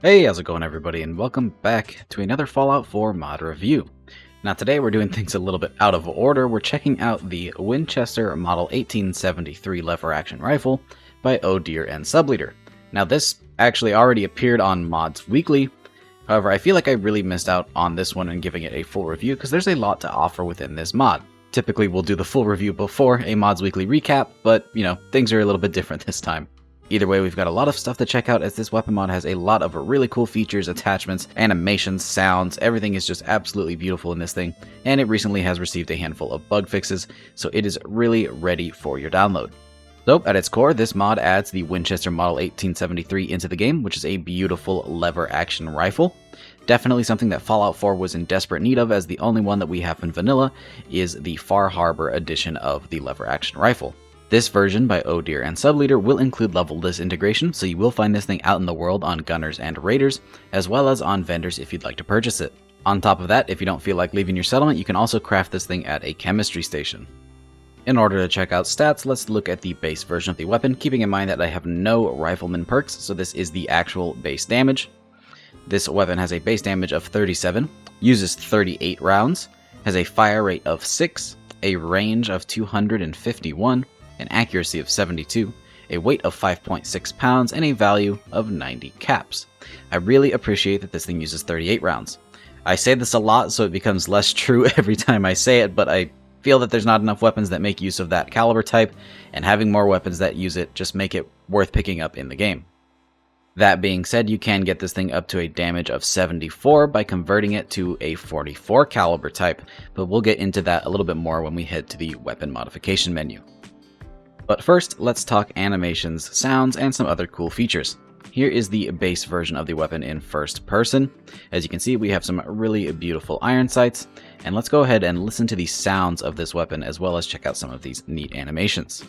Hey, how's it going everybody, and welcome back to another Fallout 4 mod review. Now today we're doing things a little bit out of order. We're checking out the Winchester Model 1873 lever action rifle by OhDeer and Subleader. Now this actually already appeared on Mods Weekly, however I feel like I really missed out on this one and giving it a full review because there's a lot to offer within this mod. Typically we'll do the full review before a Mods Weekly recap, but you know, things are a little bit different this time. Either way, we've got a lot of stuff to check out as this weapon mod has a lot of really cool features, attachments, animations, sounds. Everything is just absolutely beautiful in this thing, and it recently has received a handful of bug fixes, so it is really ready for your download. So, at its core, this mod adds the Winchester Model 1873 into the game, which is a beautiful lever action rifle. Definitely something that Fallout 4 was in desperate need of, as the only one that we have in vanilla is the Far Harbor edition of the lever action rifle. This version by OhDeer and Subleader will include level-less integration, so you will find this thing out in the world on gunners and raiders, as well as on vendors if you'd like to purchase it. On top of that, if you don't feel like leaving your settlement, you can also craft this thing at a chemistry station. In order to check out stats, let's look at the base version of the weapon, keeping in mind that I have no rifleman perks, so this is the actual base damage. This weapon has a base damage of 37, uses 38 rounds, has a fire rate of 6, a range of 251, an accuracy of 72, a weight of 5.6 pounds, and a value of 90 caps. I really appreciate that this thing uses 38 rounds. I say this a lot, so it becomes less true every time I say it, but I feel that there's not enough weapons that make use of that caliber type, and having more weapons that use it just make it worth picking up in the game. That being said, you can get this thing up to a damage of 74 by converting it to a 44 caliber type, but we'll get into that a little bit more when we head to the weapon modification menu. But first, let's talk animations, sounds, and some other cool features. Here is the base version of the weapon in first person. As you can see, we have some really beautiful iron sights, and let's go ahead and listen to the sounds of this weapon as well as check out some of these neat animations.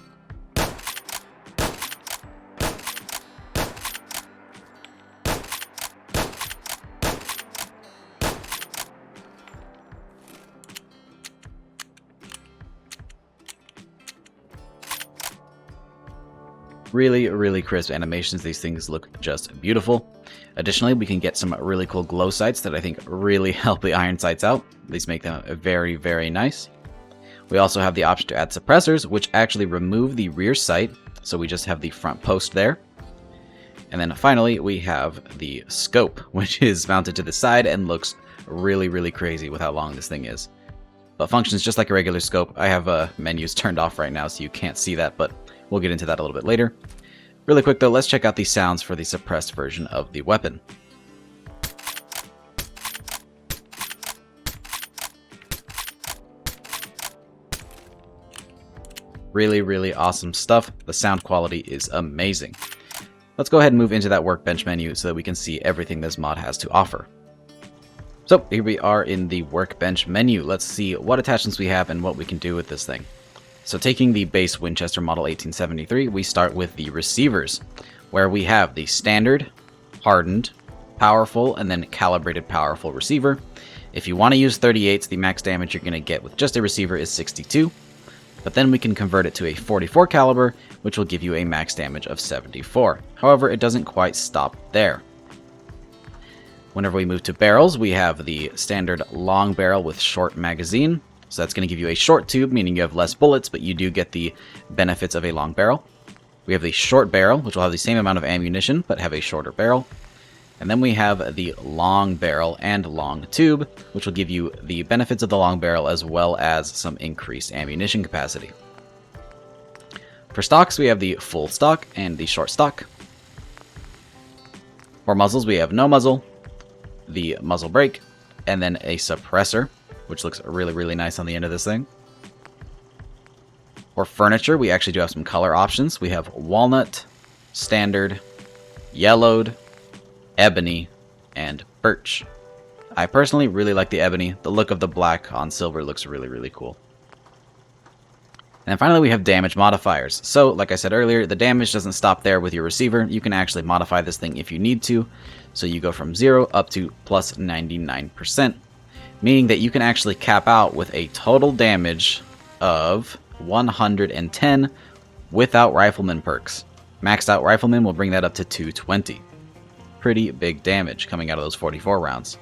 Really crisp animations. These things look just beautiful. Additionally, we can get some really cool glow sights that I think really help the iron sights out. These make them very nice. We also have the option to add suppressors, which actually remove the rear sight, so we just have the front post there. And then finally, we have the scope, which is mounted to the side and looks really crazy with how long this thing is. But functions just like a regular scope. I have menus turned off right now, so you can't see that, but we'll get into that a little bit later. Really quick though, let's check out the sounds for the suppressed version of the weapon. Really awesome stuff. The sound quality is amazing. Let's go ahead and move into that workbench menu so that we can see everything this mod has to offer. So here we are in the workbench menu. Let's see what attachments we have and what we can do with this thing. So taking the base Winchester Model 1873, we start with the receivers, where we have the standard, hardened, powerful, and then calibrated powerful receiver. If you want to use 38s, the max damage you're going to get with just a receiver is 62, but then we can convert it to a 44 caliber, which will give you a max damage of 74. However, it doesn't quite stop there. Whenever we move to barrels, we have the standard long barrel with short magazine. So that's going to give you a short tube, meaning you have less bullets, but you do get the benefits of a long barrel. We have the short barrel, which will have the same amount of ammunition, but have a shorter barrel. And then we have the long barrel and long tube, which will give you the benefits of the long barrel as well as some increased ammunition capacity. For stocks, we have the full stock and the short stock. For muzzles, we have no muzzle, the muzzle brake, and then a suppressor, which looks really nice on the end of this thing. For furniture, we actually do have some color options. We have walnut, standard, yellowed, ebony, and birch. I personally really like the ebony. The look of the black on silver looks really cool. And then finally, we have damage modifiers. So, like I said earlier, the damage doesn't stop there with your receiver. You can actually modify this thing if you need to. So you go from 0 up to plus 99%. Meaning that you can actually cap out with a total damage of 110 without rifleman perks. Maxed out rifleman will bring that up to 220. pretty big damage coming out of those 44 rounds.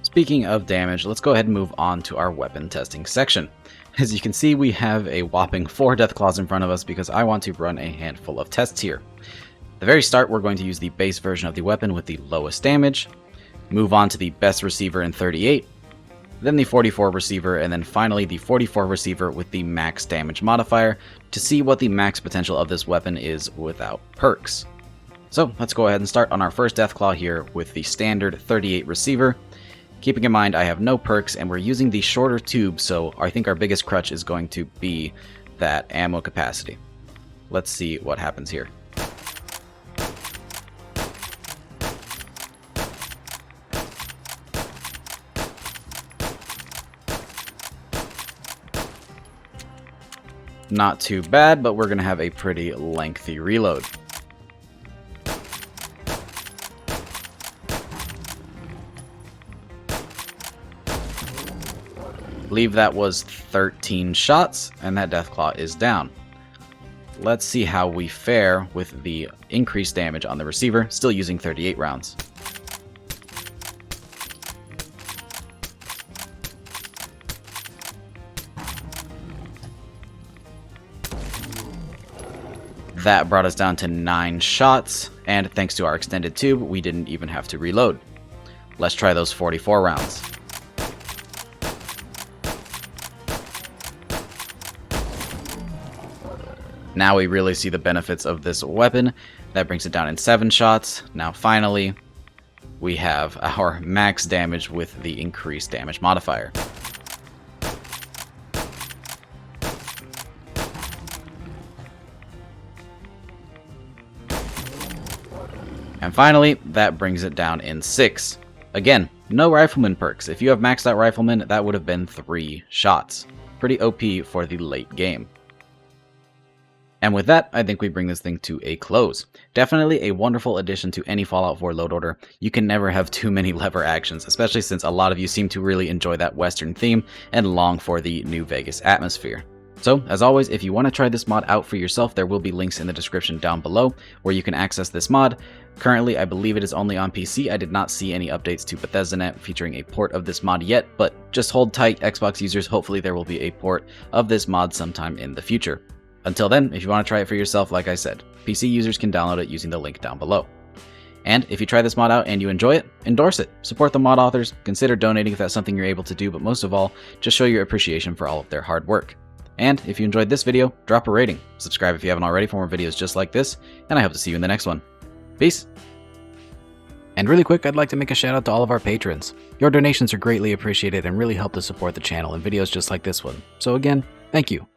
Speaking of damage, let's go ahead and move on to our weapon testing section. As you can see, we have a whopping 4 Deathclaws in front of us because I want to run a handful of tests here. At the very start, we're going to use the base version of the weapon with the lowest damage, move on to the best receiver in 38, then the 44 receiver, and then finally the 44 receiver with the max damage modifier to see what the max potential of this weapon is without perks. So let's go ahead and start on our first Deathclaw here with the standard 38 receiver. Keeping in mind I have no perks and we're using the shorter tube, so I think our biggest crutch is going to be that ammo capacity. Let's see what happens here. Not too bad, but we're going to have a pretty lengthy reload. I believe that was 13 shots, and that Deathclaw is down. Let's see how we fare with the increased damage on the receiver, still using 38 rounds. That brought us down to 9 shots, and thanks to our extended tube, we didn't even have to reload. Let's try those 44 rounds. Now we really see the benefits of this weapon. That brings it down in 7 shots. Now finally, we have our max damage with the increased damage modifier. And finally, that brings it down in 6. Again, no Rifleman perks. If you have maxed out Rifleman, that would have been 3 shots. Pretty OP for the late game. And with that, I think we bring this thing to a close. Definitely a wonderful addition to any Fallout 4 load order. You can never have too many lever actions, especially since a lot of you seem to really enjoy that Western theme and long for the New Vegas atmosphere. So, as always, if you want to try this mod out for yourself, there will be links in the description down below where you can access this mod. Currently, I believe it is only on PC. I did not see any updates to BethesdaNet featuring a port of this mod yet, but just hold tight, Xbox users. Hopefully there will be a port of this mod sometime in the future. Until then, if you want to try it for yourself, like I said, PC users can download it using the link down below. And if you try this mod out and you enjoy it, endorse it. Support the mod authors, consider donating if that's something you're able to do, but most of all, just show your appreciation for all of their hard work. And if you enjoyed this video, drop a rating, subscribe if you haven't already for more videos just like this, and I hope to see you in the next one. Peace! And really quick, I'd like to make a shout out to all of our patrons. Your donations are greatly appreciated and really help to support the channel and videos just like this one. So again, thank you.